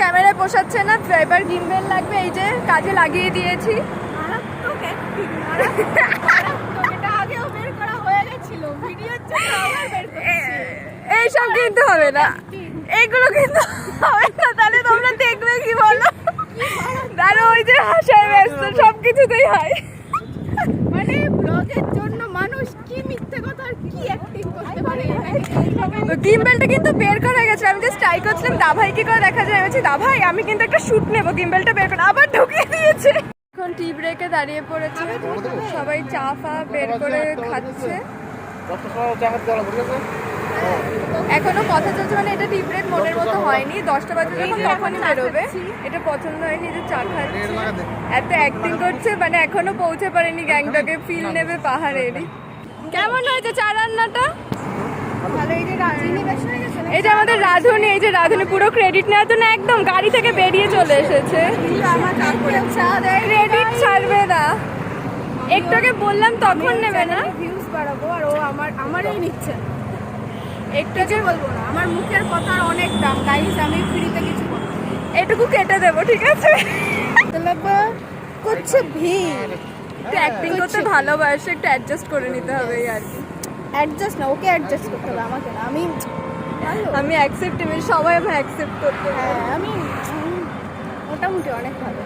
ক্যামেরায় পোষাচ্ছে না, এবার গিম্বেল লাগবে, এই যে কাজে লাগিয়ে দিয়েছি। এইসব কিন্তু হবে না, এইগুলো কিন্তু হবে না, তাহলে তোমরা দেখবে কি বলো? দাঁড়ো, ওই যে হাসায় ব্যস্ত, সবকিছুতেই হয়। মানে ব্লগের জন্য মানুষ কি মিথ্যে কথা আর কি অ্যাক্টিং করতে পারে। গিম্বেলটা কিন্তু বের করা গেছে, আমি জাস্ট ট্রাই করছিলাম দাভাই কি করে দেখা যায়। আমি বলছি দাভাই আমি কিন্তু একটা শুট নেবো, গিম্বেলটা বের করে আবার ঢুকিয়ে দিয়েছে। এখন টি ব্রেকে দাঁড়িয়ে পড়েছে, সবাই চা ফা বের করে খাচ্ছে। এখনো কথা চলছে, মানে এটা টি ব্রেক মনের মতো হয়নি, 10টা বাজে যখন তখনই বেরোবে। এটা পছন্দ হয়নি যে চা খাচ্ছে, এত অ্যাক্টিং করছে, মানে এখনো পৌঁছে পারেনি গ্যাংটকে, ফিল নেবে পাহাড়েরই। কেমন হয়েছে চা রান্নাটা? এই যে আমাদের রাধুনি, এই যে রাধুনি পুরো ক্রেডিট নেওয়ার জন্য একদম গাড়ি থেকে বেরিয়ে চলে এসেছে। ক্রেডিট ছাড়বে না, একটুকে বললাম তখন নেবে না। ভিউজ বাড়াবো আর ও আমারই নিচ্ছে, একটুকে বলবো না, আমার মুখের কথার অনেক দাম গাইস, আমি ফ্রিতে কিছু বলবো। এটুকু কেটে দেবো, ঠিক আছে? করছে ভিড়, একটু অ্যাক্টিং করতে ভালোবাসে, একটু অ্যাডজাস্ট করে নিতে হবে এই আর কি। অ্যাডজাস্ট না, ওকে অ্যাডজাস্ট করতে হবে, আমাকে না। আমি অ্যাকসেপ্টেবল, সবাই আমি অ্যাকসেপ্ট করতে। হ্যাঁ, আমি মোটামুটি অনেক ভালো।